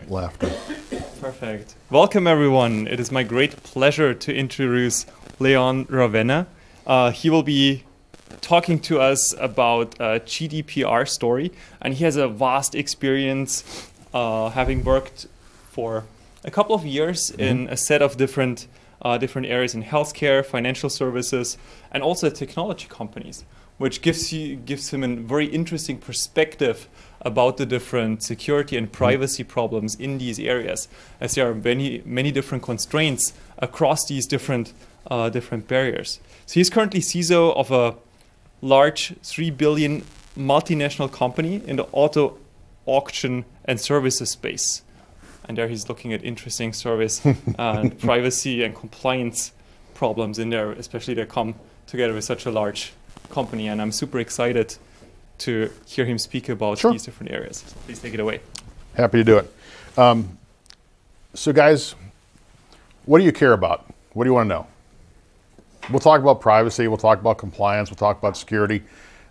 Laughter. Perfect. Welcome, everyone. It is my great pleasure to introduce Leon Ravenna. He will be talking to us about a GDPR story, and he has a vast experience having worked for a couple of years in a set of different areas in healthcare, financial services, and also technology companies, which gives him a very interesting perspective about the different security and privacy problems in these areas, as there are many different constraints across these different barriers. So he's currently CISO of a large 3 billion multinational company in the auto auction and services space. And there he's looking at interesting service and privacy and compliance problems in there, especially that come together with such a large company. And I'm super excited to hear him speak about these different areas. So please take it away. Happy to do it. So guys, what do you care about? What do you want to know? We'll talk about privacy, we'll talk about compliance, we'll talk about security,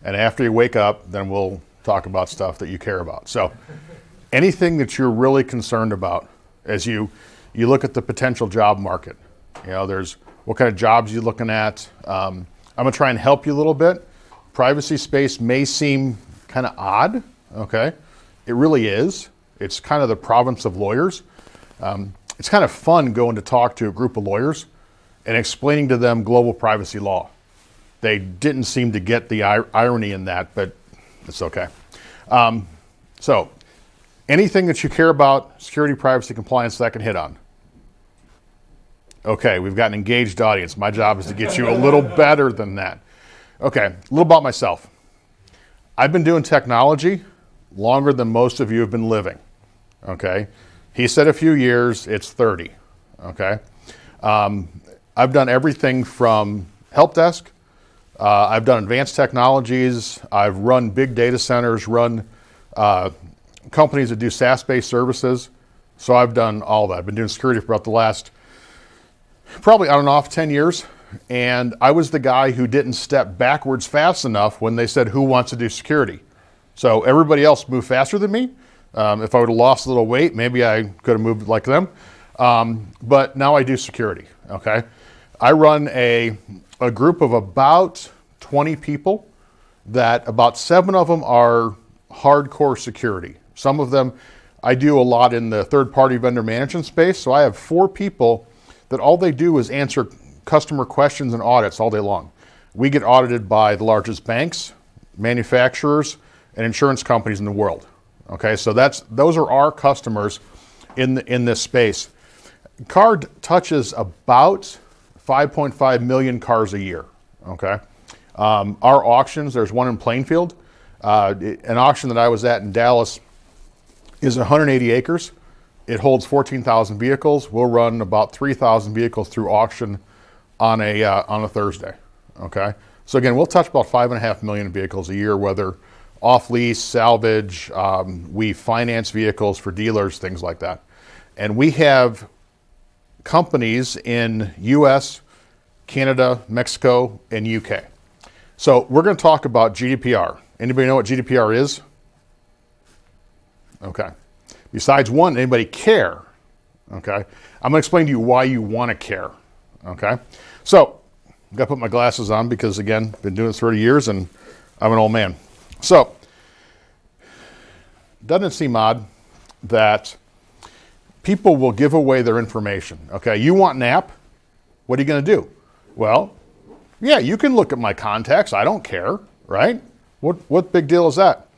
and after you wake up, then we'll talk about stuff that you care about. So anything that you're really concerned about as you look at the potential job market, there's what kind of jobs you're looking at. I'm gonna try and help you a little bit. Privacy space may seem kind of odd, okay? It really is. It's kind of the province of lawyers. It's kind of fun going to talk to a group of lawyers and explaining to them global privacy law. They didn't seem to get the irony in that, but it's okay. So anything that you care about, security, privacy, compliance, that I can hit on. Okay, we've got an engaged audience. My job is to get you a little better than that. Okay, a little about myself. I've been doing technology longer than most of you have been living, okay? He said a few years, it's 30, okay? I've done everything from help desk, I've done advanced technologies, I've run big data centers, run companies that do SaaS-based services, so I've done all that. I've been doing security for about the last, probably on and off 10 years. And I was the guy who didn't step backwards fast enough when they said, who wants to do security? So everybody else moved faster than me. If I would have lost a little weight, maybe I could have moved like them. But now I do security, okay? I run a group of about 20 people that about 7 of them are hardcore security. Some of them, I do a lot in the third-party vendor management space. So I have 4 people that all they do is answer customer questions and audits all day long. We get audited by the largest banks, manufacturers, and insurance companies in the world. Okay, so those are our customers in this space. Card touches about 5.5 million cars a year. Okay, our auctions, there's one in Plainfield. An auction that I was at in Dallas is 180 acres. It holds 14,000 vehicles. We'll run about 3,000 vehicles through auction on a Thursday, okay? So again, we'll touch about 5.5 million vehicles a year, whether off lease, salvage, we finance vehicles for dealers, things like that. And we have companies in US, Canada, Mexico, and UK. So we're gonna talk about GDPR. Anybody know what GDPR is? Okay. Besides one, anybody care? Okay. I'm gonna explain to you why you wanna care, okay? So, I've got to put my glasses on because, again, been doing this 30 years and I'm an old man. So, doesn't it seem odd that people will give away their information? Okay, you want an app? What are you going to do? Well, yeah, you can look at my contacts. I don't care, right? What big deal is that?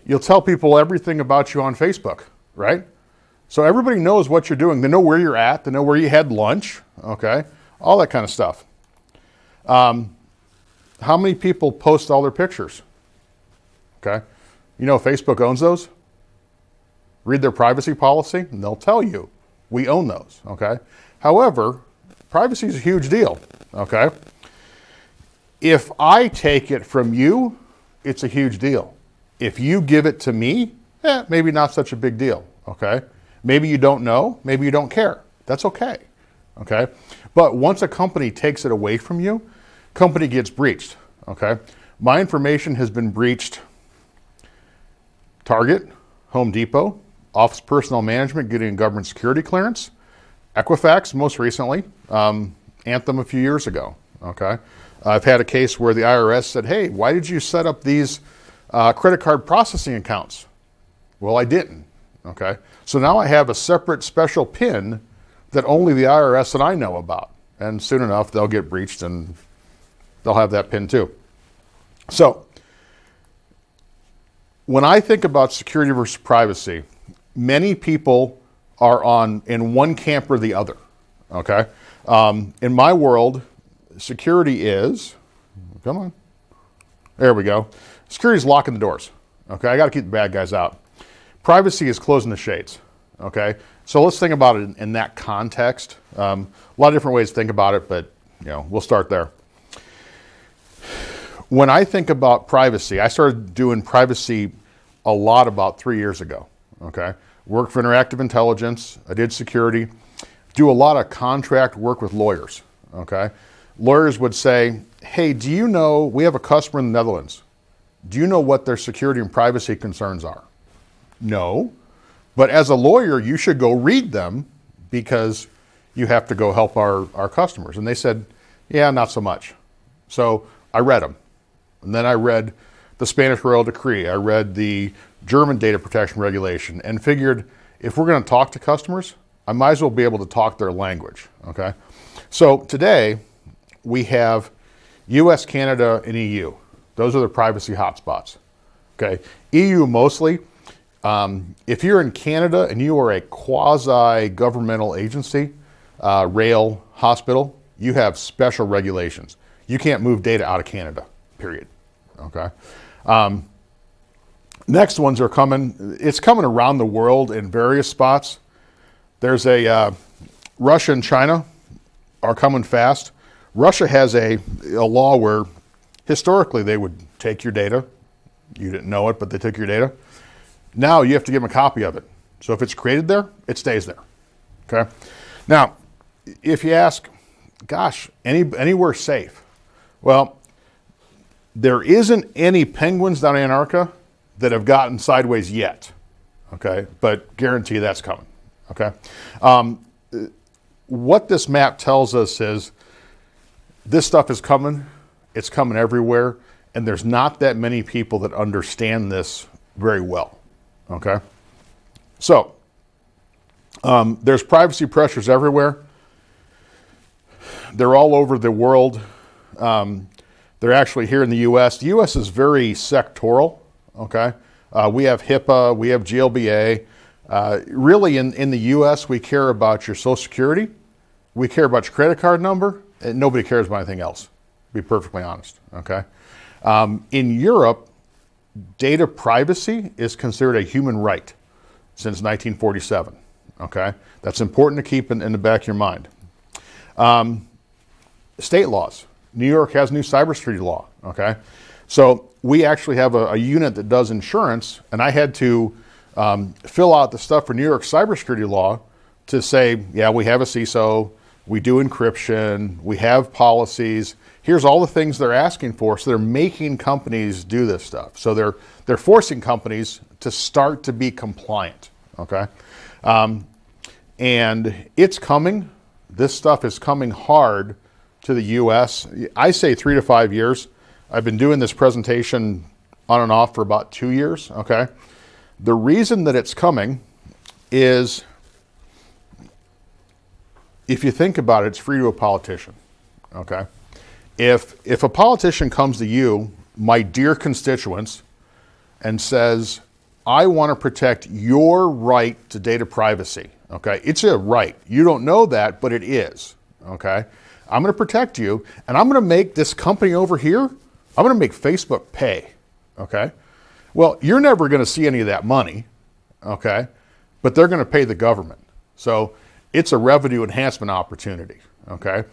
You'll tell people everything about you on Facebook, right? So everybody knows what you're doing. They know where you're at. They know where you had lunch, okay? All that kind of stuff. How many people post all their pictures? Okay. You know Facebook owns those? Read their privacy policy and they'll tell you we own those, okay? However, privacy is a huge deal, okay? If I take it from you, it's a huge deal. If you give it to me, maybe not such a big deal, okay? Maybe you don't know, maybe you don't care. That's okay, okay? But once a company takes it away from you, company gets breached, okay? My information has been breached. Target, Home Depot, Office Personnel Management getting government security clearance, Equifax most recently, Anthem a few years ago, okay? I've had a case where the IRS said, hey, why did you set up these credit card processing accounts? Well, I didn't, okay? So now I have a separate special PIN that only the IRS and I know about. And soon enough, they'll get breached and they'll have that PIN too. So when I think about security versus privacy, many people are in one camp or the other, okay? In my world, security is, come on, there we go. Security is locking the doors, okay? I got to keep the bad guys out. Privacy is closing the shades, okay? So let's think about it in that context. A lot of different ways to think about it, but we'll start there. When I think about privacy, I started doing privacy a lot about 3 years ago, okay? Worked for Interactive Intelligence, I did security, do a lot of contract work with lawyers, okay? Lawyers would say, hey, do you know, we have a customer in the Netherlands. Do you know what their security and privacy concerns are? No, but as a lawyer, you should go read them because you have to go help our customers. And they said, yeah, not so much. So I read them. And then I read the Spanish Royal Decree. I read the German data protection regulation and figured if we're going to talk to customers, I might as well be able to talk their language, okay? So today we have US, Canada, and EU. Those are the privacy hotspots, okay? EU mostly. If you're in Canada and you are a quasi-governmental agency, rail, hospital, you have special regulations. You can't move data out of Canada, period, okay? Next ones are coming. It's coming around the world in various spots. There's Russia and China are coming fast. Russia has a law where historically they would take your data. You didn't know it, but they took your data. Now you have to give them a copy of it. So if it's created there, it stays there, okay? Now, if you ask, gosh, anywhere safe? Well, there isn't any penguins down in Antarctica that have gotten sideways yet, okay? But guarantee that's coming, okay? What this map tells us is this stuff is coming. It's coming everywhere, and there's not that many people that understand this very well, okay? So there's privacy pressures everywhere. They're all over the world. They're actually here in the U.S. The U.S. is very sectoral, okay? We have HIPAA, we have GLBA. Really in the U.S., we care about your Social Security. We care about your credit card number, and nobody cares about anything else, to be perfectly honest, okay? In Europe, data privacy is considered a human right since 1947, okay? That's important to keep in the back of your mind. State laws. New York has new cybersecurity law, okay? So we actually have a unit that does insurance, and I had to fill out the stuff for New York cybersecurity law to say, yeah, we have a CISO, we do encryption, we have policies. Here's all the things they're asking for. So they're making companies do this stuff. So they're forcing companies to start to be compliant, okay? And it's coming. This stuff is coming hard to the U.S. I say 3 to 5 years. I've been doing this presentation on and off for about 2 years, okay? The reason that it's coming is, if you think about it, it's free to a politician, okay? If a politician comes to you, my dear constituents, and says, I want to protect your right to data privacy, okay? It's a right. You don't know that, but it is, okay? I'm going to protect you, and I'm going to make this company over here, I'm going to make Facebook pay, okay? Well, you're never going to see any of that money, okay? But they're going to pay the government. So it's a revenue enhancement opportunity, okay?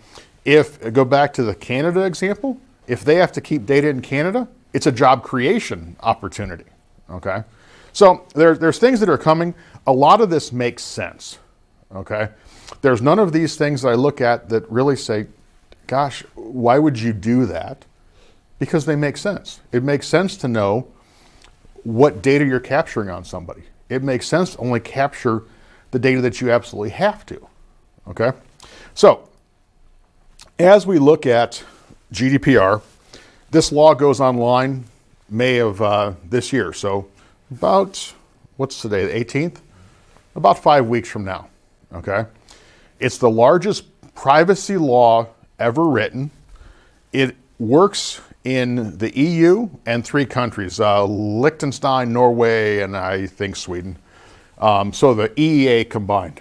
Go back to the Canada example, if they have to keep data in Canada, it's a job creation opportunity, okay? So there's things that are coming. A lot of this makes sense, okay? There's none of these things that I look at that really say, gosh, why would you do that? Because they make sense. It makes sense to know what data you're capturing on somebody. It makes sense to only capture the data that you absolutely have to, okay? So, as we look at GDPR, this law goes online May of this year. So about, what's today, the 18th? About 5 weeks from now, okay? It's the largest privacy law ever written. It works in the EU and 3 countries, Liechtenstein, Norway, and I think Sweden. So the EEA combined.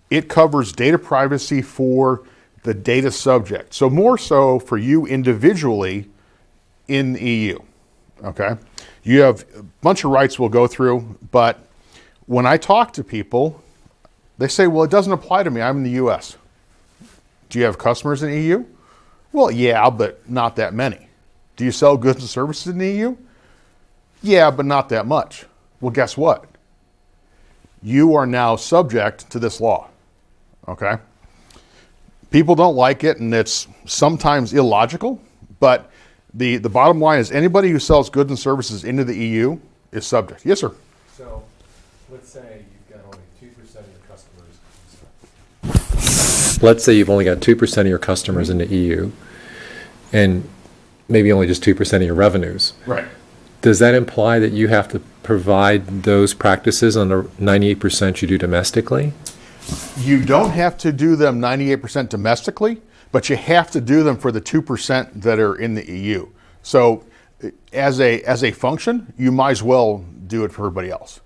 It covers data privacy for the data subject. So more so for you individually in the EU, okay? You have a bunch of rights we'll go through, but when I talk to people, they say, well, it doesn't apply to me, I'm in the US. Do you have customers in the EU? Well, yeah, but not that many. Do you sell goods and services in the EU? Yeah, but not that much. Well, guess what? You are now subject to this law, okay? People don't like it, and it's sometimes illogical, but the bottom line is anybody who sells goods and services into the EU is subject. Yes, sir? So let's say you've got only 2% of your customers. Let's say you've only got 2% of your customers in the EU, and maybe only just 2% of your revenues. Right. Does that imply that you have to provide those practices on the 98% you do domestically? You don't have to do them 98% domestically, but you have to do them for the 2% that are in the EU. So as a function, you might as well do it for everybody else,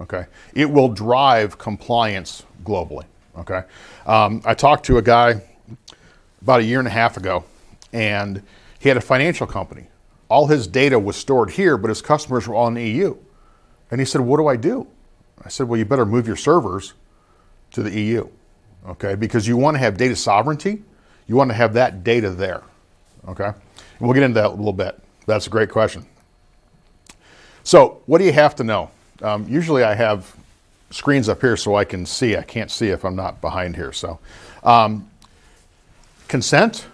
okay? It will drive compliance globally, okay? I talked to a guy about 1.5 years ago, and he had a financial company. All his data was stored here, but his customers were all in the EU. And he said, what do I do? I said, well, you better move your servers to the EU, okay? Because you want to have data sovereignty. You want to have that data there, okay? And we'll get into that a little bit. That's a great question. So what do you have to know? Usually I have screens up here so I can see. I can't see if I'm not behind here. So consent,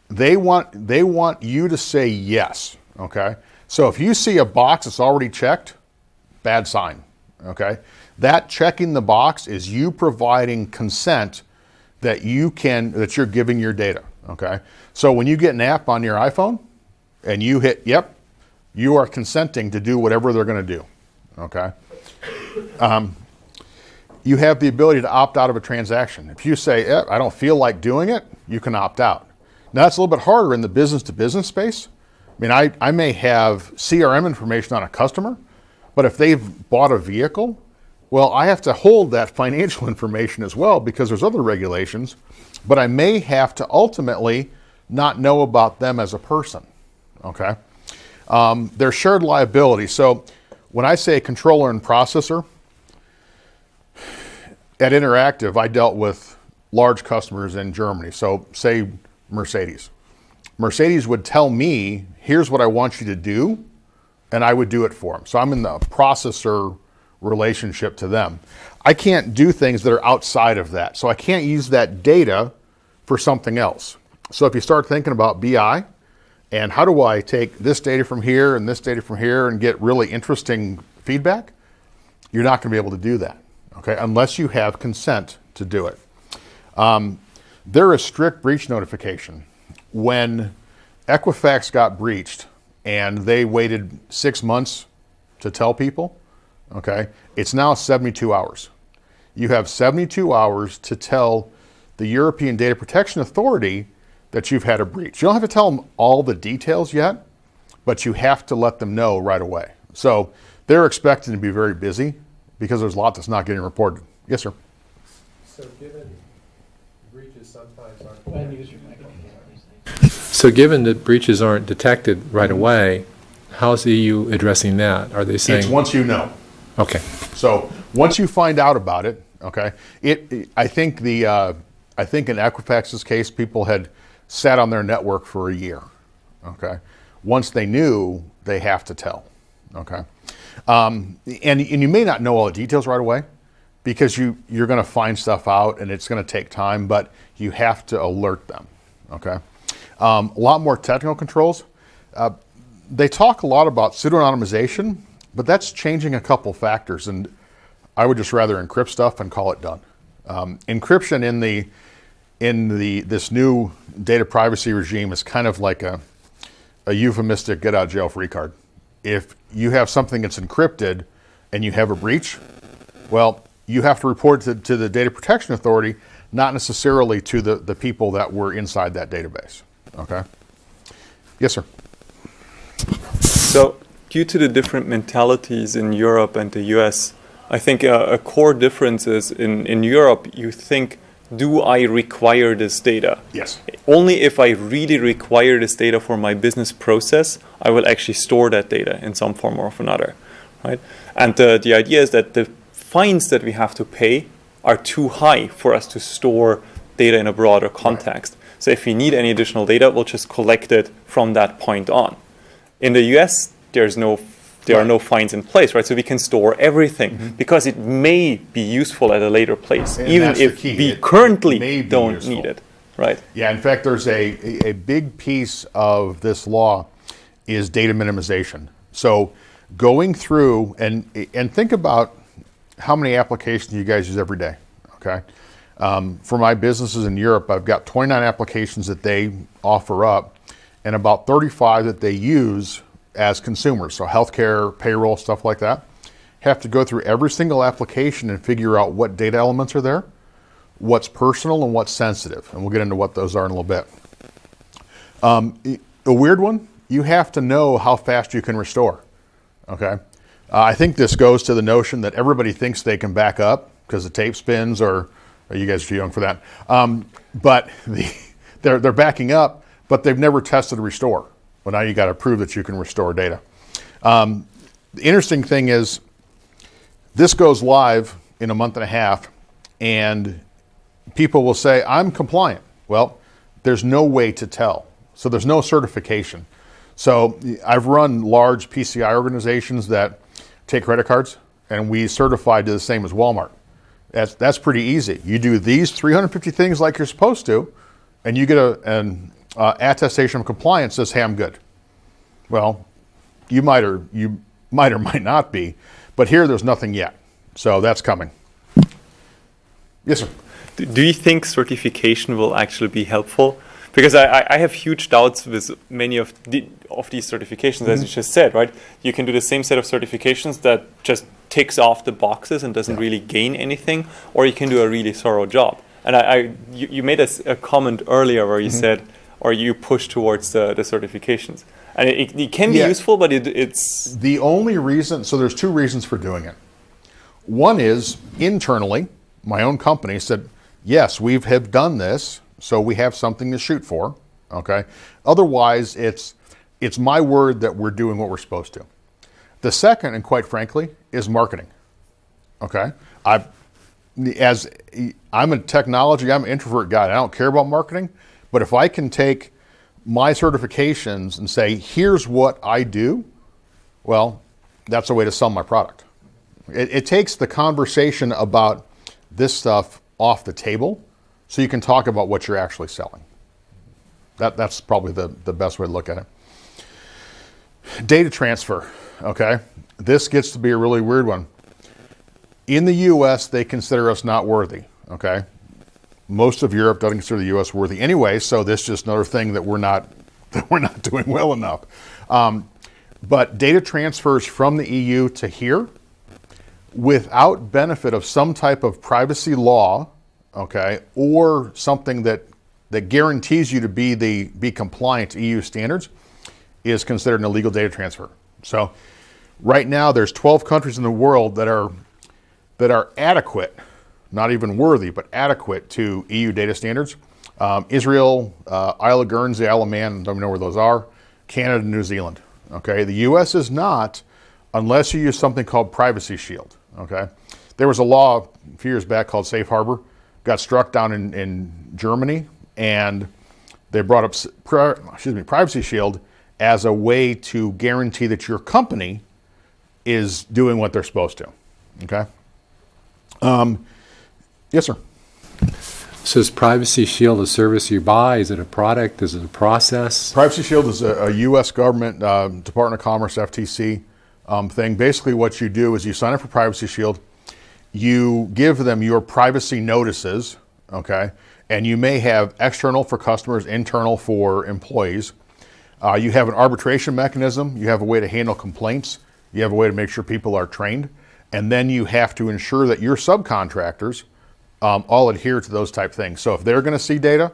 they want you to say yes, okay? So if you see a box that's already checked, bad sign, okay? That checking the box is you providing consent that you're giving your data, okay? So when you get an app on your iPhone and you hit yep, you are consenting to do whatever they're gonna do, okay? You have the ability to opt out of a transaction. If you say, I don't feel like doing it, you can opt out. Now that's a little bit harder in the business to business space. I mean, I may have CRM information on a customer, but if they've bought a vehicle, well, I have to hold that financial information as well because there's other regulations, but I may have to ultimately not know about them as a person, okay? There's shared liability. So when I say controller and processor, at Interactive, I dealt with large customers in Germany. So say Mercedes. Mercedes would tell me, here's what I want you to do, and I would do it for them. So I'm in the processor relationship to them. I can't do things that are outside of that. So I can't use that data for something else. So if you start thinking about BI and how do I take this data from here and this data from here and get really interesting feedback, you're not going to be able to do that, okay, unless you have consent to do it. There is strict breach notification. When Equifax got breached and they waited 6 months to tell people, okay, it's now 72 hours. You have 72 hours to tell the European Data Protection Authority that you've had a breach. You don't have to tell them all the details yet, but you have to let them know right away. So they're expecting to be very busy because there's a lot that's not getting reported. Yes, sir. So given breaches sometimes aren't So given that breaches aren't detected right away, how's the EU addressing that? Are they saying? It's once you know. Okay. So once you find out about it, okay, I think in Equifax's case, people had sat on their network for a year, okay? Once they knew, they have to tell, okay? And you may not know all the details right away because you're gonna find stuff out and it's gonna take time, but you have to alert them, okay? A lot more technical controls. They talk a lot about pseudo-anonymization, but that's changing a couple factors. And I would just rather encrypt stuff and call it done. Encryption in this new data privacy regime is kind of like a euphemistic get out of jail free card. If you have something that's encrypted and you have a breach, well, you have to report it to the Data Protection Authority, not necessarily to the people that were inside that database. Okay? Yes, sir. So, due to the different mentalities in Europe and the US, I think a core difference is in Europe, you think, do I require this data? Yes. Only if I really require this data for my business process, I will actually store that data in some form or another, right? And the idea is that the fines that we have to pay are too high for us to store data in a broader context. Right. So if we need any additional data, we'll just collect it from that point on. In the US, there are no fines in place, right? So we can store everything because it may be useful at a later place, and even if we currently don't need it, right? Yeah, in fact, there's a big piece of this law is data minimization. So going through and think about how many applications you guys use every day, okay? For my businesses in Europe, I've got 29 applications that they offer up and about 35 that they use as consumers, so healthcare, payroll, stuff like that. Have to go through every single application and figure out what data elements are there, what's personal and what's sensitive, and we'll get into what those are in a little bit. A weird one, you have to know how fast you can restore, okay? I think this goes to the notion that everybody thinks they can back up because the tape spins, or you guys are too young for that, but they're backing up, but they've never tested restore. Well, now you got to prove that you can restore data. The interesting thing is this goes live in a month and a half, and people will say, I'm compliant. Well, there's no way to tell. So there's no certification. So I've run large PCI organizations that take credit cards, and we certify to the same as Walmart. That's pretty easy. You do these 350 things like you're supposed to, and you get an attestation of compliance says, hey, I'm good. Well, you might or might not be, but here there's nothing yet. So that's coming. Yes, sir. Do you think certification will actually be helpful? Because I have huge doubts with many of these certifications, as you just said, right? You can do the same set of certifications that just ticks off the boxes and doesn't really gain anything, or you can do a really thorough job. And you made a comment earlier where you said, or you push towards the certifications. And it can be useful, but it's... The only reason, so there's two reasons for doing it. One is internally, my own company said, yes, we have done this, so we have something to shoot for, okay? Otherwise, it's my word that we're doing what we're supposed to. The second, and quite frankly, is marketing, okay? I'm a technology, I'm an introvert guy. I don't care about marketing, but if I can take my certifications and say, here's what I do, well, that's a way to sell my product. It takes the conversation about this stuff off the table so you can talk about what you're actually selling. That's probably the best way to look at it. Data transfer, okay? This gets to be a really weird one. In the US, they consider us not worthy, okay? Most of Europe doesn't consider the US worthy anyway, so this is just another thing that we're not doing well enough. But data transfers from the EU to here without benefit of some type of privacy law, okay, or something that guarantees you to be compliant to EU standards is considered an illegal data transfer. So right now there's 12 countries in the world that are adequate, not even worthy, but adequate to EU data standards. Israel, Isle of Guernsey, Isle of Man, don't even know where those are, Canada, New Zealand. Okay, the US is not unless you use something called Privacy Shield. Okay, there was a law a few years back called Safe Harbor, got struck down in Germany, and they brought up Privacy Shield as a way to guarantee that your company is doing what they're supposed to. Okay. Yes, sir. So is Privacy Shield a service you buy? Is it a product? Is it a process? Privacy Shield is a U.S. government, Department of Commerce, FTC thing. Basically what you do is you sign up for Privacy Shield. you give them your privacy notices, okay? And you may have external for customers, internal for employees. You have an arbitration mechanism. You have a way to handle complaints. You have a way to make sure people are trained. And then you have to ensure that your subcontractors all adhere to those type things. So if they're going to see data,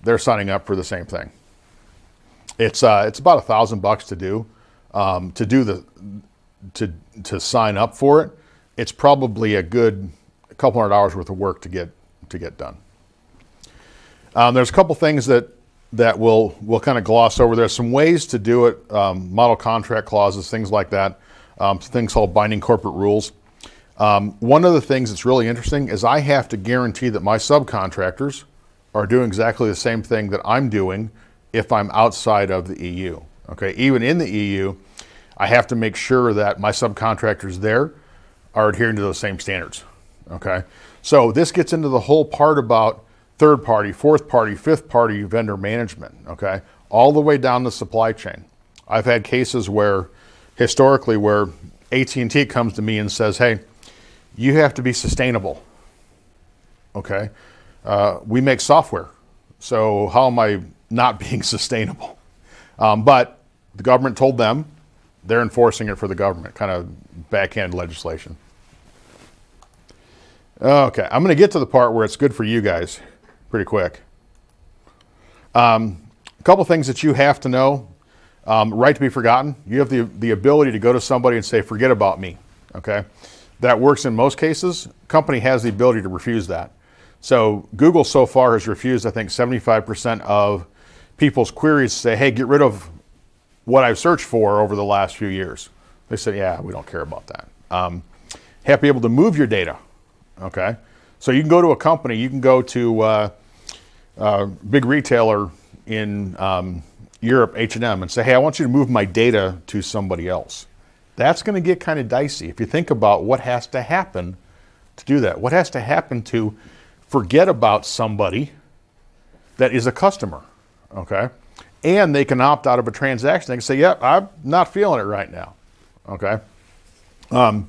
they're signing up for the same thing. It's about $1,000 to sign up for it. It's probably a good couple $100 worth of work to get done. There's a couple things that we'll kind of gloss over. There's some ways to do it, model contract clauses, things like that, things called binding corporate rules. One of the things that's really interesting is I have to guarantee that my subcontractors are doing exactly the same thing that I'm doing if I'm outside of the EU. Okay, even in the EU, I have to make sure that my subcontractors there are adhering to those same standards. Okay, so this gets into the whole part about third party, fourth party, fifth party vendor management. Okay, all the way down the supply chain. I've had cases where historically where AT&T comes to me and says, hey, you have to be sustainable. Okay, we make software, so how am I not being sustainable? But the government told them, they're enforcing it for the government, kind of backhand legislation. Okay, I'm going to get to the part where it's good for you guys pretty quick. A couple things that you have to know. Right to be forgotten. You have the ability to go to somebody and say, forget about me. Okay, that works in most cases. Company has the ability to refuse that. So Google so far has refused, I think, 75% of people's queries to say, hey, get rid of what I've searched for over the last few years. They said, yeah, we don't care about that. Have to be able to move your data. Okay, so you can go to a company, you can go to a big retailer in Europe, H&M, and say, hey, I want you to move my data to somebody else. That's going to get kind of dicey if you think about what has to happen to do that. What has to happen to forget about somebody that is a customer, okay? And they can opt out of a transaction. They can say, yep, I'm not feeling it right now, okay? A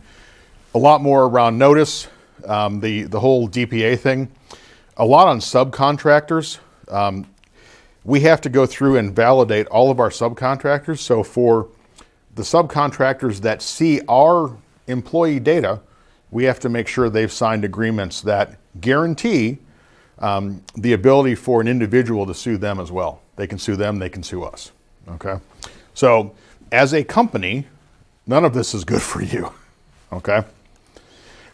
lot more around notice, the whole DPA thing. A lot on subcontractors. We have to go through and validate all of our subcontractors. So for the subcontractors that see our employee data, we have to make sure they've signed agreements that guarantee the ability for an individual to sue them as well. They can sue them, they can sue us. Okay? So as a company, none of this is good for you. Okay?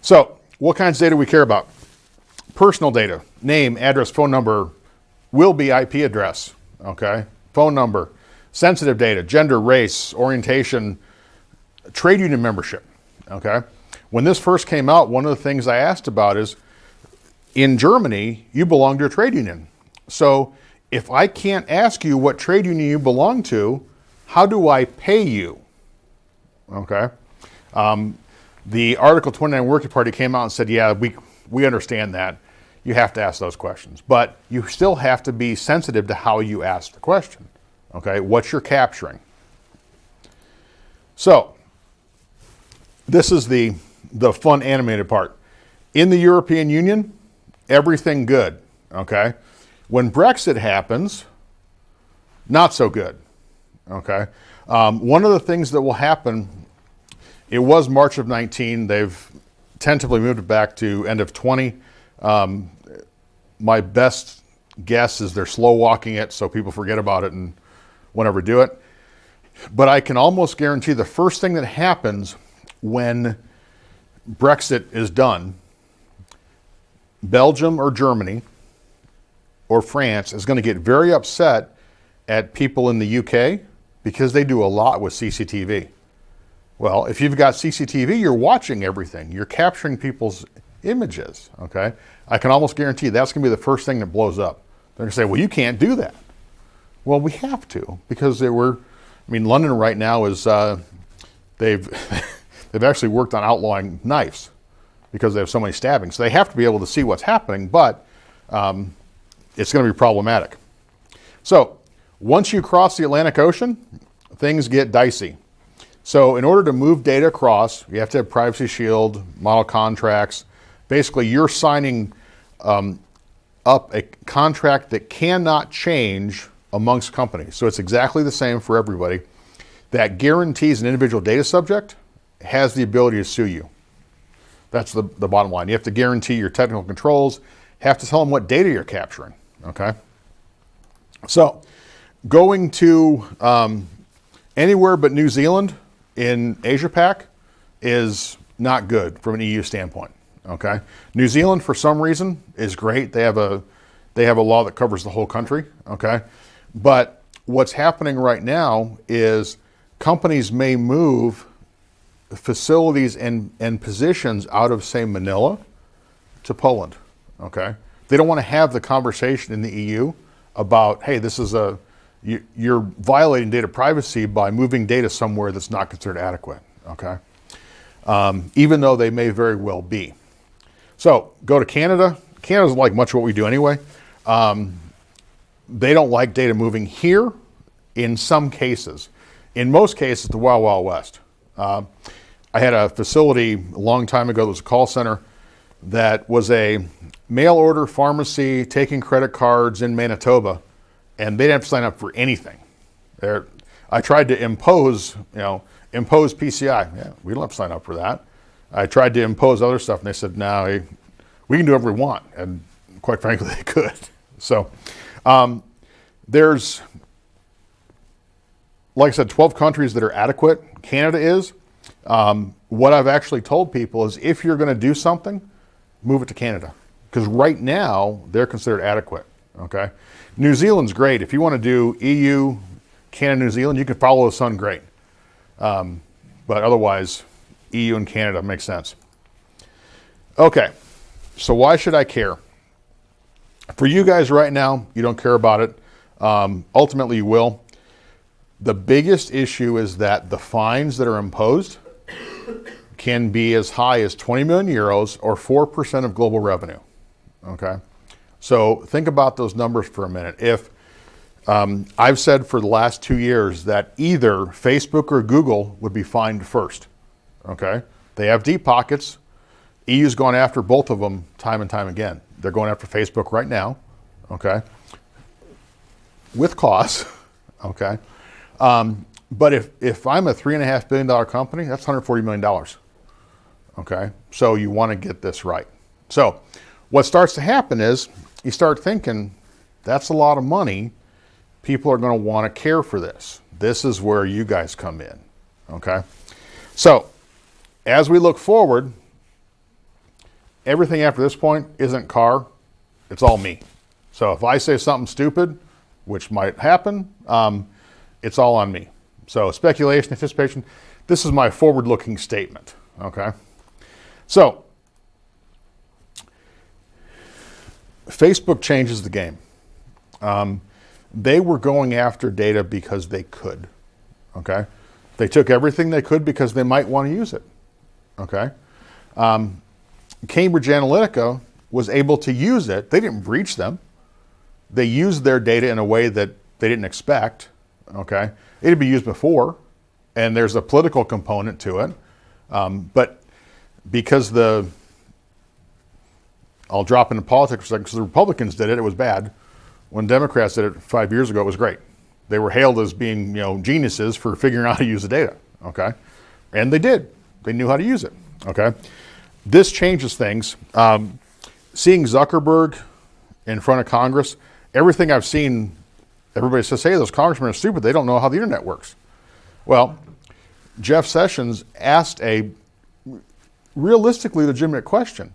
So what kinds of data we care about? Personal data, name, address, phone number, will be IP address, okay? Phone number, sensitive data, gender, race, orientation, trade union membership, okay? When this first came out, one of the things I asked about is, in Germany, you belong to a trade union. So if I can't ask you what trade union you belong to, how do I pay you? Okay? The Article 29 Working Party came out and said, yeah, we understand that. You have to ask those questions. But you still have to be sensitive to how you ask the question. Okay? What you're capturing. So, this is the fun animated part. In the European Union, everything good. Okay? When Brexit happens, not so good. Okay? One of the things that will happen, it was March of 19. They've tentatively moved it back to end of 20. My best guess is they're slow walking it so people forget about it and won't ever do it. But I can almost guarantee the first thing that happens when Brexit is done, Belgium or Germany or France is going to get very upset at people in the UK because they do a lot with CCTV. Well, if you've got CCTV, you're watching everything. You're capturing people's images, okay? I can almost guarantee that's going to be the first thing that blows up. They're going to say, well, you can't do that. Well, we have to because London right now is, they've actually worked on outlawing knives because they have so many stabbings. So they have to be able to see what's happening, but it's going to be problematic. So once you cross the Atlantic Ocean, things get dicey. So in order to move data across, you have to have Privacy Shield, model contracts, Basically, you're signing up a contract that cannot change amongst companies. So it's exactly the same for everybody. That guarantees an individual data subject has the ability to sue you. That's the bottom line. You have to guarantee your technical controls, have to tell them what data you're capturing, okay? So going to anywhere but New Zealand in Asia Pac is not good from an EU standpoint, okay? New Zealand, for some reason, is great. They have a law that covers the whole country, okay? But what's happening right now is companies may move facilities and positions out of, say, Manila to Poland, okay? They don't want to have the conversation in the EU about, hey, this is you're violating data privacy by moving data somewhere that's not considered adequate, okay? Even though they may very well be. So go to Canada. Canada doesn't like much of what we do anyway. They don't like data moving here in some cases. In most cases, the Wild Wild West. I had a facility a long time ago that was a call center that was a mail order pharmacy taking credit cards in Manitoba, and they didn't have to sign up for anything. I tried to impose PCI. Yeah, we don't have to sign up for that. I tried to impose other stuff, and they said, no, we can do whatever we want. And quite frankly, they could. So there's, like I said, 12 countries that are adequate. Canada is. What I've actually told people is if you're going to do something, move it to Canada. Because right now, they're considered adequate. Okay. New Zealand's great. If you want to do EU, Canada, New Zealand, you can follow the sun great. But otherwise, EU and Canada makes sense. Okay. So why should I care? For you guys right now, you don't care about it. Ultimately, you will. The biggest issue is that the fines that are imposed can be as high as 20 million euros or 4% of global revenue. Okay? So think about those numbers for a minute. If I've said for the last 2 years that either Facebook or Google would be fined first. Okay? They have deep pockets. EU's gone after both of them time and time again. They're going after Facebook right now. Okay? With costs. Okay? But if I'm a $3.5 billion company, that's $140 million. Okay, so you want to get this right. So what starts to happen is you start thinking, that's a lot of money. People are going to want to care for this. This is where you guys come in. Okay, so as we look forward, everything after this point isn't CAR, it's all me. So if I say something stupid, which might happen, it's all on me. So speculation, anticipation, this is my forward-looking statement, okay? So, Facebook changes the game. They were going after data because they could, okay? They took everything they could because they might want to use it, okay? Cambridge Analytica was able to use it. They didn't breach them. They used their data in a way that they didn't expect. Okay, it had been used before, and there's a political component to it. But because I'll drop into politics for a second, because the Republicans did it, it was bad. When Democrats did it 5 years ago, it was great. They were hailed as being, geniuses for figuring out how to use the data. Okay, and they did. They knew how to use it. Okay, this changes things. Seeing Zuckerberg in front of Congress, everything I've seen. Everybody says, hey, those congressmen are stupid. They don't know how the internet works. Well, Jeff Sessions asked a realistically legitimate question.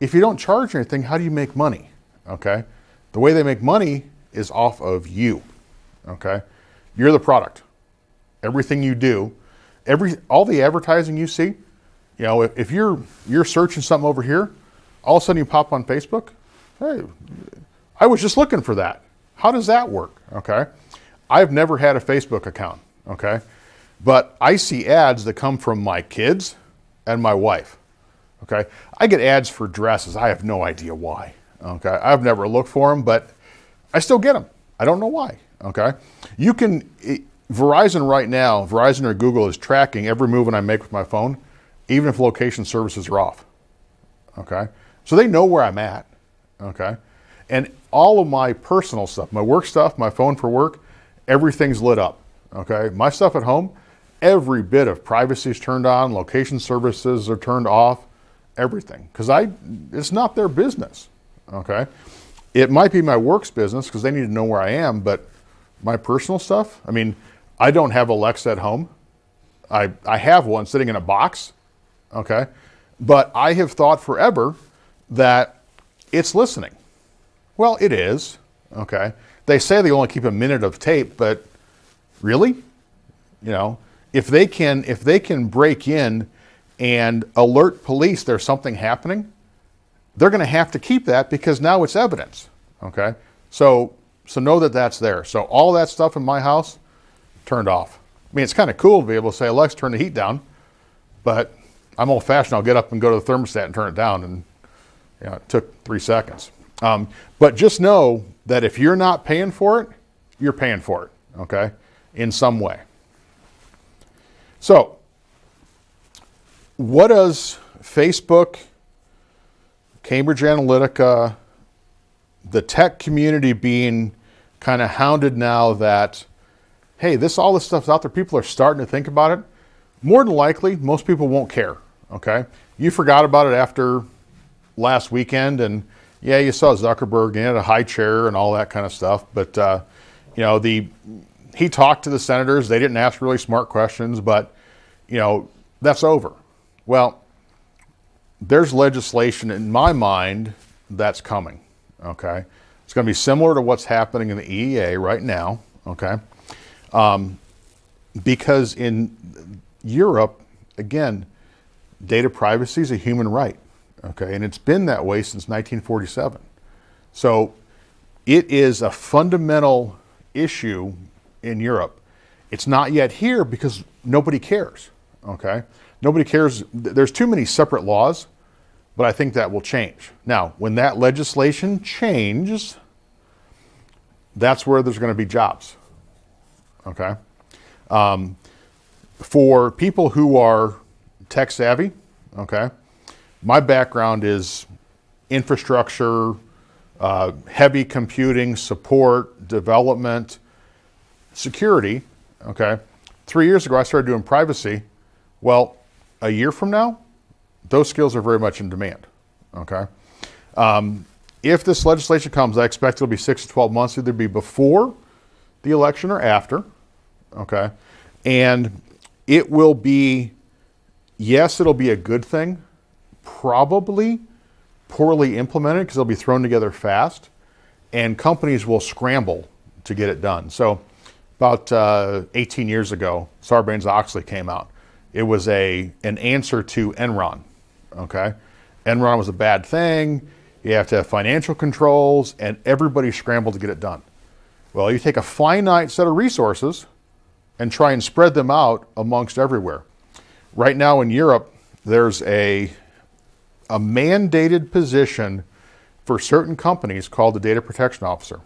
If you don't charge anything, how do you make money? Okay? The way they make money is off of you. Okay? You're the product. Everything you do, all the advertising you see, if you're searching something over here, all of a sudden you pop on Facebook, hey, I was just looking for that. How does that work? Okay. I've never had a Facebook account. Okay. But I see ads that come from my kids and my wife. Okay. I get ads for dresses. I have no idea why. Okay. I've never looked for them, but I still get them. I don't know why. Okay. Verizon right now, Verizon or Google is tracking every movement I make with my phone, even if location services are off. Okay. So they know where I'm at, okay? And all of my personal stuff, my work stuff, my phone for work, everything's lit up, okay? My stuff at home, every bit of privacy is turned on, location services are turned off, everything. Because it's not their business, okay? It might be my work's business because they need to know where I am, but my personal stuff, I mean, I don't have Alexa at home. I have one sitting in a box, okay? But I have thought forever that it's listening. Well, it is, okay? They say they only keep a minute of tape, but really? You know, if they can break in and alert police there's something happening, they're going to have to keep that because now it's evidence, okay? So know that that's there. So all that stuff in my house, turned off. I mean, it's kind of cool to be able to say, Alexa, turn the heat down, but I'm old-fashioned. I'll get up and go to the thermostat and turn it down, and it took 3 seconds. But just know that if you're not paying for it, you're paying for it, okay, in some way. So what does Facebook, Cambridge Analytica, the tech community being kind of hounded now that, hey, all this stuff's out there, people are starting to think about it, more than likely, most people won't care, okay? You forgot about it after last weekend, and yeah, you saw Zuckerberg, and he had a high chair and all that kind of stuff, but he talked to the senators, they didn't ask really smart questions, but that's over. Well, there's legislation in my mind that's coming, okay? It's going to be similar to what's happening in the EEA right now, okay? Because in Europe, again, data privacy is a human right, okay? And it's been that way since 1947. So it is a fundamental issue in Europe. It's not yet here because nobody cares, okay? Nobody cares. There's too many separate laws, but I think that will change. Now, when that legislation changes, that's where there's going to be jobs, okay? For people who are tech savvy, okay, my background is infrastructure, heavy computing, support, development, security, okay. 3 years ago, I started doing privacy. Well, a year from now, those skills are very much in demand, okay. If this legislation comes, I expect it'll be 6 to 12 months, either be before the election or after, okay. And it will be, yes, it'll be a good thing, probably poorly implemented because it'll be thrown together fast, and companies will scramble to get it done. So about 18 years ago, Sarbanes-Oxley came out. It was an answer to Enron, okay? Enron was a bad thing. You have to have financial controls, and everybody scrambled to get it done. Well, you take a finite set of resources and try and spread them out amongst everywhere. Right now in Europe, there's a mandated position for certain companies called the Data Protection Officer.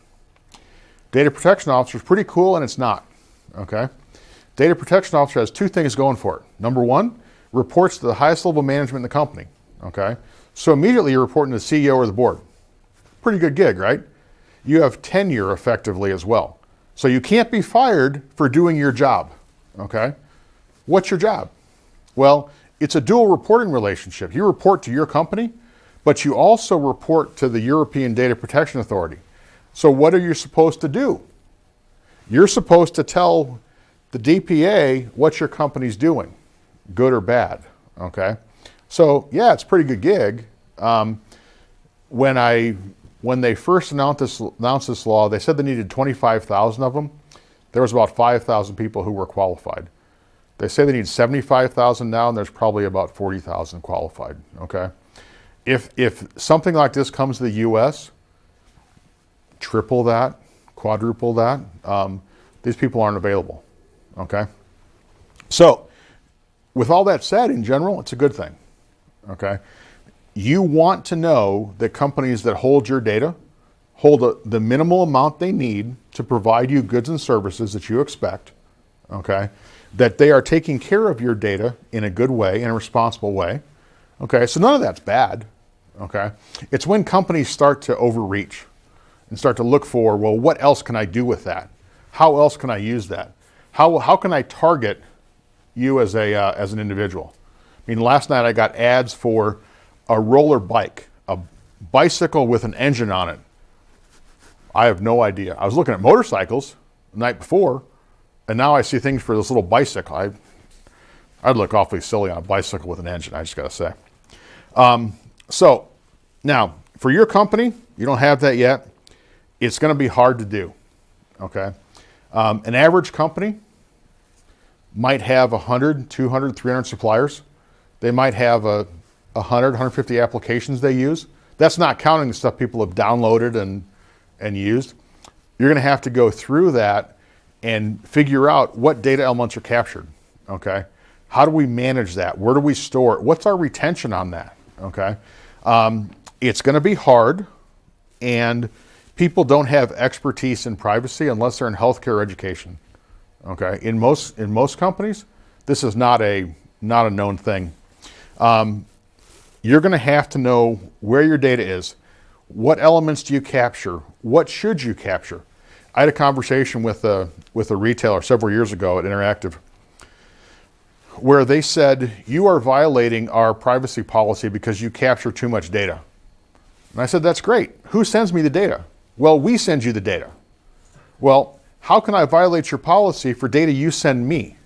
Data Protection Officer is pretty cool, and it's not, okay? Data Protection Officer has two things going for it. Number one, reports to the highest level management in the company, okay? So immediately you're reporting to the CEO or the board. Pretty good gig, right? You have tenure effectively as well. So you can't be fired for doing your job, okay? What's your job? Well, it's a dual reporting relationship. You report to your company, but you also report to the European Data Protection Authority. So what are you supposed to do? You're supposed to tell the DPA what your company's doing, good or bad, okay? So yeah, it's a pretty good gig. When they first announced this law, they said they needed 25,000 of them. There was about 5,000 people who were qualified. They say they need 75,000 now, and there's probably about 40,000 qualified, okay? If something like this comes to the U.S., triple that, quadruple that, these people aren't available, okay? So, with all that said, in general, it's a good thing, okay? You want to know that companies that hold your data hold the minimal amount they need to provide you goods and services that you expect, okay? That they are taking care of your data in a good way, in a responsible way, okay? So none of that's bad, okay? It's when companies start to overreach and start to look for, well, what else can I do with that? How else can I use that? How can I target you as an individual? I mean, last night I got ads for a roller bike, a bicycle with an engine on it. I have no idea. I was looking at motorcycles the night before, and now I see things for this little bicycle. I'd look awfully silly on a bicycle with an engine, I just gotta say. So now, for your company, you don't have that yet. It's gonna be hard to do, okay? An average company might have 100, 200, 300 suppliers. They might have 100, 150 applications they use. That's not counting the stuff people have downloaded and used. You're gonna have to go through that and figure out what data elements are captured, okay? How do we manage that? Where do we store it? What's our retention on that, okay? It's gonna be hard, and people don't have expertise in privacy unless they're in healthcare or education, okay? In most companies, this is not a known thing. You're gonna have to know where your data is. What elements do you capture? What should you capture? I had a conversation with a retailer several years ago at Interactive where they said, you are violating our privacy policy because you capture too much data. And I said, that's great. Who sends me the data? Well, we send you the data. Well, how can I violate your policy for data you send me?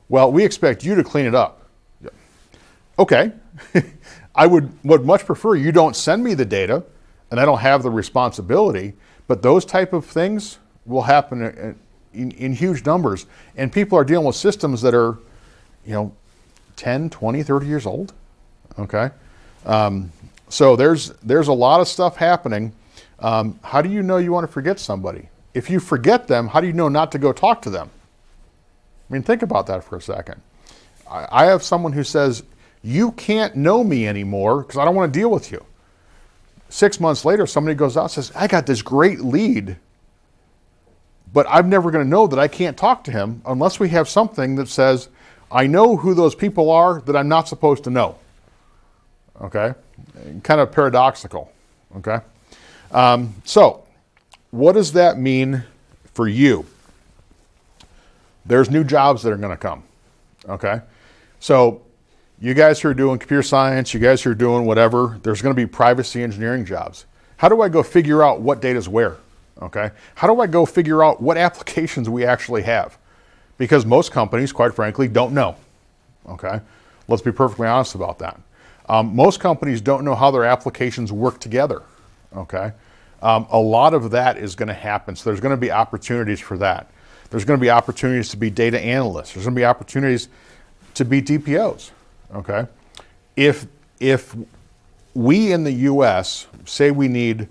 Well, we expect you to clean it up. Okay. I would much prefer you don't send me the data and I don't have the responsibility, but those type of things will happen in huge numbers. And people are dealing with systems that are, 10, 20, 30 years old, okay? So there's a lot of stuff happening. How do you know you want to forget somebody? If you forget them, how do you know not to go talk to them? I mean, think about that for a second. I have someone who says, you can't know me anymore because I don't want to deal with you. 6 months later, somebody goes out and says, I got this great lead, but I'm never going to know that I can't talk to him unless we have something that says, I know who those people are that I'm not supposed to know. Okay? Kind of paradoxical. Okay? So, what does that mean for you? There's new jobs that are going to come. Okay? So, you guys who are doing computer science, you guys who are doing whatever, there's going to be privacy engineering jobs. How do I go figure out what data is where? Okay? How do I go figure out what applications we actually have? Because most companies, quite frankly, don't know. Okay? Let's be perfectly honest about that. Most companies don't know how their applications work together. Okay? A lot of that is going to happen. So there's going to be opportunities for that. There's going to be opportunities to be data analysts. There's going to be opportunities to be DPOs. Okay? If we in the US say we need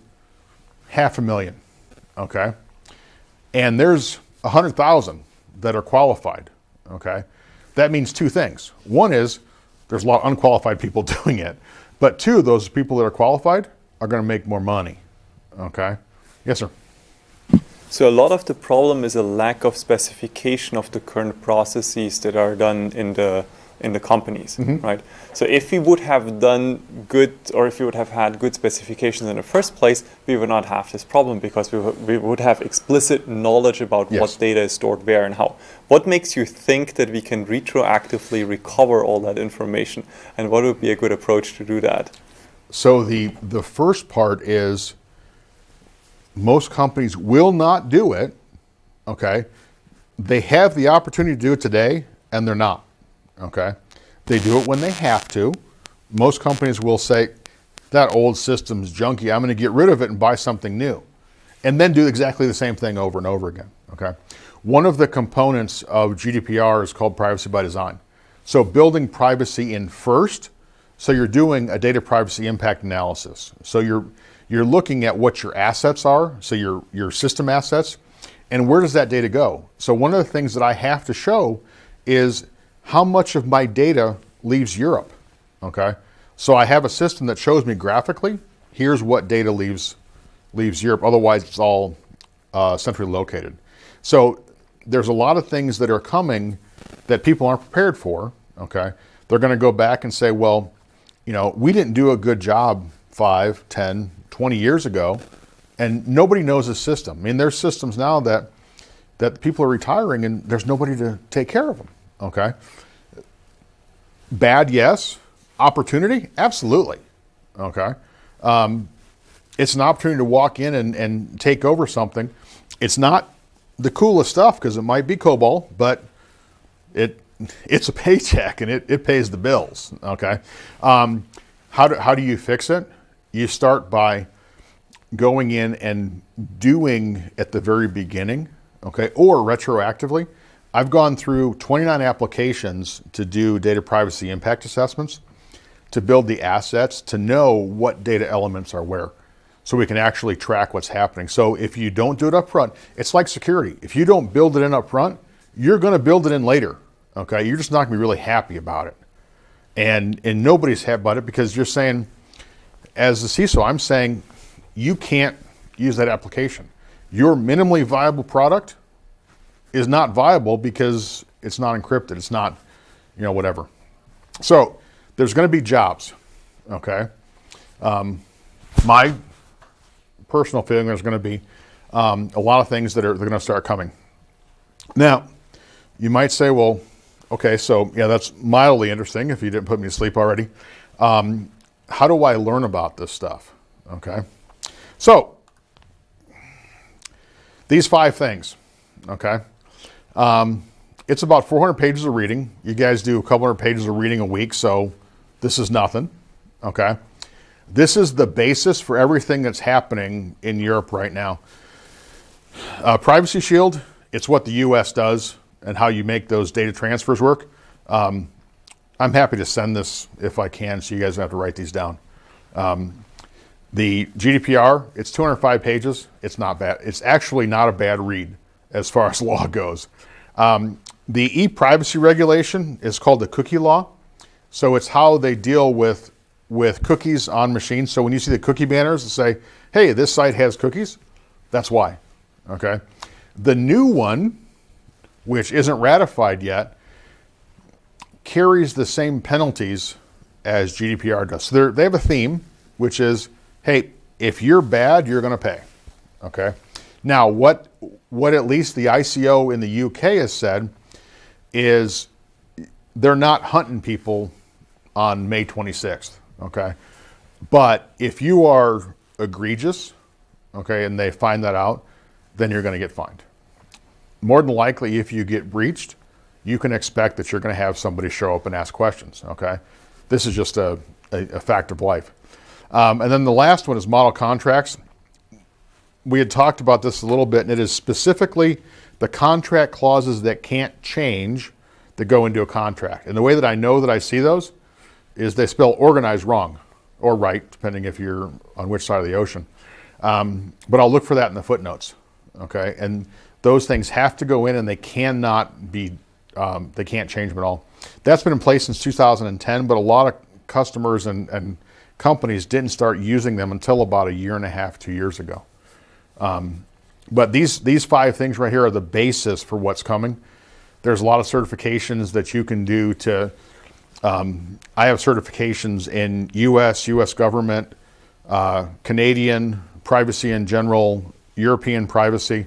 500,000, okay, and there's 100,000 that are qualified, okay, that means two things. One is there's a lot of unqualified people doing it, but two, those people that are qualified are going to make more money, okay? Yes, sir. So a lot of the problem is a lack of specification of the current processes that are done in the companies, right? So if we would have done good, or if we would have had good specifications in the first place, we would not have this problem because we would have explicit knowledge about what data is stored where and how. What makes you think that we can retroactively recover all that information, and what would be a good approach to do that? So the first part is most companies will not do it, okay? They have the opportunity to do it today, and they're not. Okay, they do it when they have to. Most companies will say, that old system's junky, I'm going to get rid of it and buy something new. And then do exactly the same thing over and over again. Okay, one of the components of GDPR is called privacy by design. So building privacy in first, so you're doing a data privacy impact analysis. So you're looking at what your assets are, so your system assets, and where does that data go? So one of the things that I have to show is how much of my data leaves Europe, okay? So I have a system that shows me graphically, here's what data leaves Europe, otherwise it's all centrally located. So there's a lot of things that are coming that people aren't prepared for, okay? They're gonna go back and say, well, we didn't do a good job 5, 10, 20 years ago, and nobody knows the system. I mean, there's systems now that people are retiring and there's nobody to take care of them, okay? Bad, yes. Opportunity, absolutely, okay? It's an opportunity to walk in and take over something. It's not the coolest stuff because it might be COBOL, but it's a paycheck and it pays the bills, okay? How do you fix it? You start by going in and doing at the very beginning, okay, or retroactively. I've gone through 29 applications to do data privacy impact assessments, to build the assets, to know what data elements are where, so we can actually track what's happening. So if you don't do it up front, it's like security. If you don't build it in up front, you're going to build it in later, okay? You're just not going to be really happy about it. And nobody's happy about it because you're saying, as the CISO, I'm saying, you can't use that application. Your minimally viable product is not viable because it's not encrypted. It's not, whatever. So there's going to be jobs, okay? My personal feeling there's going to be a lot of things that are going to start coming. Now, you might say, well, okay, so yeah, that's mildly interesting if you didn't put me to sleep already. How do I learn about this stuff? Okay, so these 5 things, okay? It's about 400 pages of reading. You guys do a couple hundred pages of reading a week, so this is nothing, okay? This is the basis for everything that's happening in Europe right now. Privacy Shield, it's what the US does and how you make those data transfers work. I'm happy to send this if I can, so you guys don't have to write these down. The GDPR, it's 205 pages. It's not bad. It's actually not a bad read as far as law goes. The e-privacy regulation is called the cookie law. So it's how they deal with cookies on machines. So when you see the cookie banners that say, hey, this site has cookies, that's why, okay? The new one, which isn't ratified yet, carries the same penalties as GDPR does. So they have a theme, which is, hey, if you're bad, you're going to pay, okay? Now, what at least the ICO in the UK has said is they're not hunting people on May 26th, okay? But if you are egregious, okay, and they find that out, then you're going to get fined. More than likely, if you get breached, you can expect that you're going to have somebody show up and ask questions, okay? This is just a fact of life. And then the last one is model contracts. We had talked about this a little bit, and it is specifically the contract clauses that can't change that go into a contract. And the way that I know that I see those is they spell organized wrong, or right, depending if you're on which side of the ocean. But I'll look for that in the footnotes, okay? And those things have to go in, and they cannot be, they can't change them at all. That's been in place since 2010, but a lot of customers and companies didn't start using them until about 1.5 years, 2 years ago. But these 5 things right here are the basis for what's coming. There's a lot of certifications that you can do to, I have certifications in US government, Canadian privacy in general, European privacy,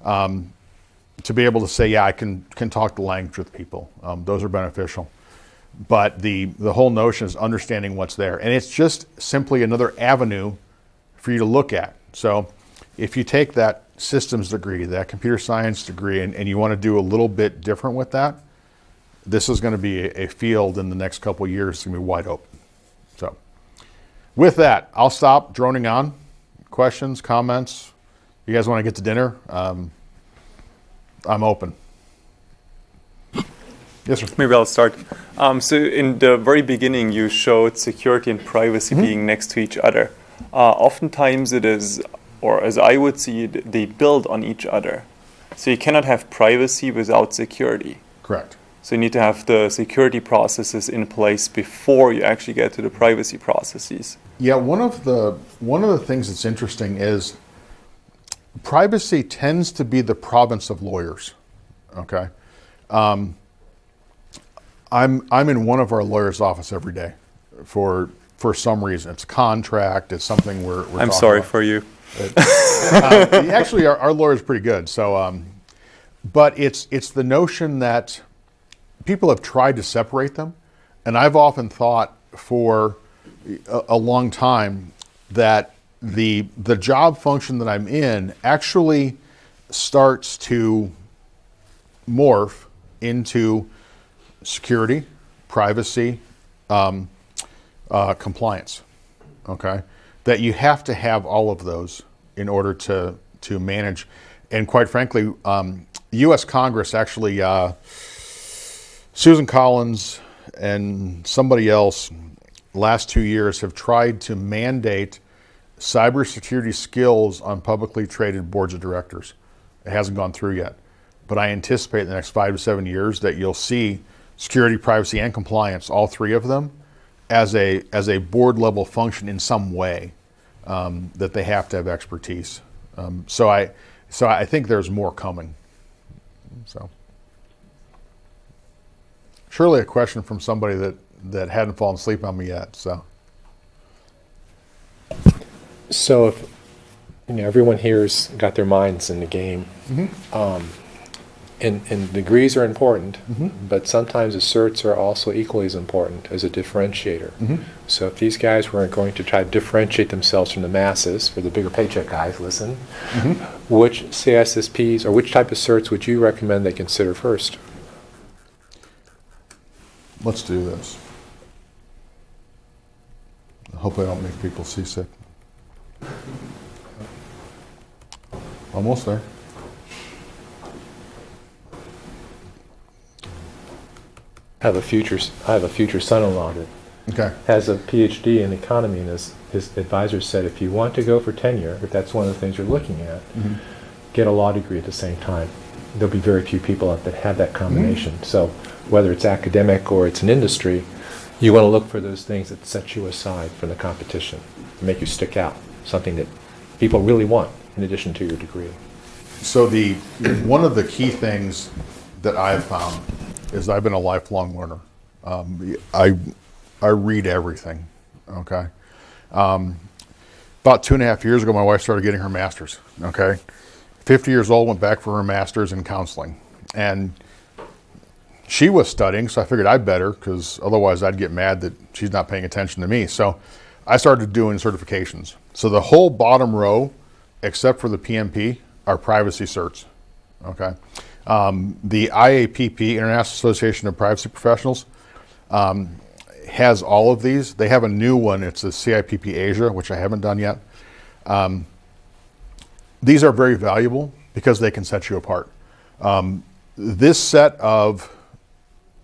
to be able to say, yeah, I can talk the language with people. Those are beneficial. But the whole notion is understanding what's there. And it's just simply another avenue for you to look at. So if you take that systems degree, that computer science degree, and you want to do a little bit different with that, this is going to be a field in the next couple of years. It's going to be wide open. So with that, I'll stop droning on. Questions, comments? You guys want to get to dinner? I'm open. Yes, sir. Maybe I'll start. So in the very beginning, you showed security and privacy being next to each other. Oftentimes it is, or as I would see it, they build on each other. So you cannot have privacy without security. Correct. So you need to have the security processes in place before you actually get to the privacy processes. Yeah, one of the things that's interesting is privacy tends to be the province of lawyers. Okay, I'm in one of our lawyers' office every day for for some reason. It's a contract. It's something we're I'm talking sorry about. for you. Actually, our lawyer's pretty good. So, but it's the notion that people have tried to separate them, and I've often thought for a long time that the job function that I'm in actually starts to morph into security, privacy, compliance. Okay, that you have to have all of those in order to manage. And quite frankly, U.S. Congress actually, Susan Collins and somebody else, last 2 years have tried to mandate cybersecurity skills on publicly traded boards of directors. It hasn't gone through yet, but I anticipate in the next 5 to 7 years that you'll see security, privacy, and compliance, all three of them, as a board level function in some way, that they have to have expertise. So I think there's more coming. So surely a question from somebody that hadn't fallen asleep on me yet. So if everyone here's got their minds in the game, and degrees are important, but sometimes the certs are also equally as important as a differentiator. So if these guys weren't going to try to differentiate themselves from the masses, for the bigger paycheck guys, listen, which CISSPs or which type of certs would you recommend they consider first? Let's do this. I hope I don't make people seasick. Almost there. I have a future son-in-law that has a PhD in economy, and his advisor said, if you want to go for tenure, if that's one of the things you're looking at, get a law degree at the same time. There'll be very few people that have that combination. So whether it's academic or it's an industry, you want to look for those things that set you aside from the competition, make you stick out, something that people really want in addition to your degree. So one of the key things that I've found is I've been a lifelong learner. I read everything. Okay. About 2.5 years ago, my wife started getting her master's. Okay. 50 years old, went back for her master's in counseling, and she was studying, so I figured I'd better, because otherwise I'd get mad that she's not paying attention to me. So I started doing certifications. So the whole bottom row, except for the PMP, are privacy certs. Okay. The IAPP, International Association of Privacy Professionals, has all of these. They have a new one. It's the CIPP Asia, which I haven't done yet. These are very valuable because they can set you apart. This set of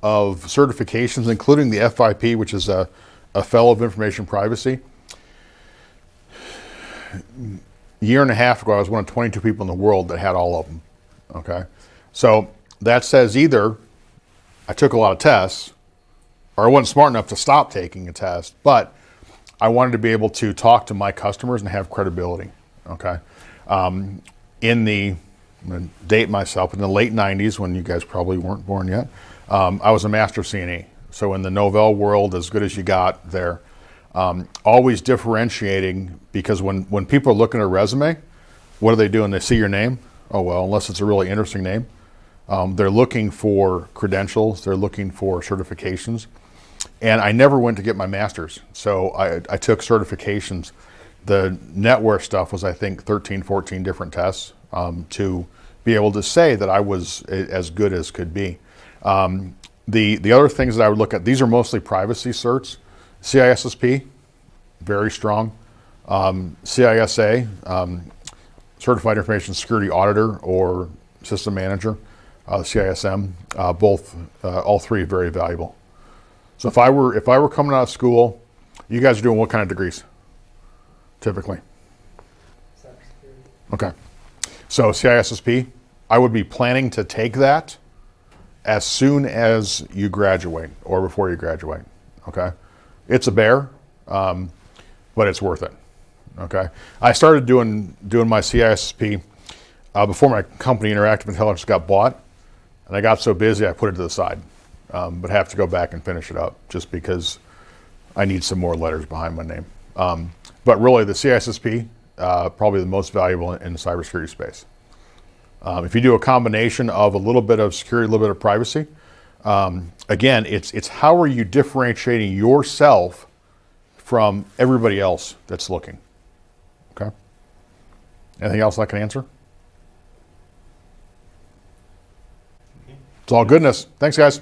certifications, including the FIP, which is a Fellow of Information Privacy. A year and a half ago, I was one of 22 people in the world that had all of them. Okay, so that says either I took a lot of tests, or I wasn't smart enough to stop taking a test, but I wanted to be able to talk to my customers and have credibility. Okay, I'm gonna date myself, in the late 90s, when you guys probably weren't born yet, I was a master CNE. So in the Novell world, as good as you got there. Always differentiating, because when people are looking at a resume, what are they doing? They see your name. Oh, well, unless it's a really interesting name. They're looking for credentials. They're looking for certifications. And I never went to get my master's. So I took certifications. The NetWare stuff was, I think, 13, 14 different tests to be able to say that I was as good as could be. The other things that I would look at, these are mostly privacy certs. CISSP, very strong. CISA, Certified Information Security Auditor or System Manager, CISM, all three very valuable. So if I were coming out of school, you guys are doing what kind of degrees, typically? Cybersecurity. Okay. So CISSP, I would be planning to take that as soon as you graduate or before you graduate. Okay. It's a bear, but it's worth it. Okay. I started doing my CISSP before my company, Interactive Intelligence, got bought, and I got so busy I put it to the side, but have to go back and finish it up just because I need some more letters behind my name. But really, the CISSP, probably the most valuable in the cybersecurity space. If you do a combination of a little bit of security, a little bit of privacy, again, it's how are you differentiating yourself from everybody else that's looking. Okay. Anything else I can answer? It's all goodness. Thanks, guys.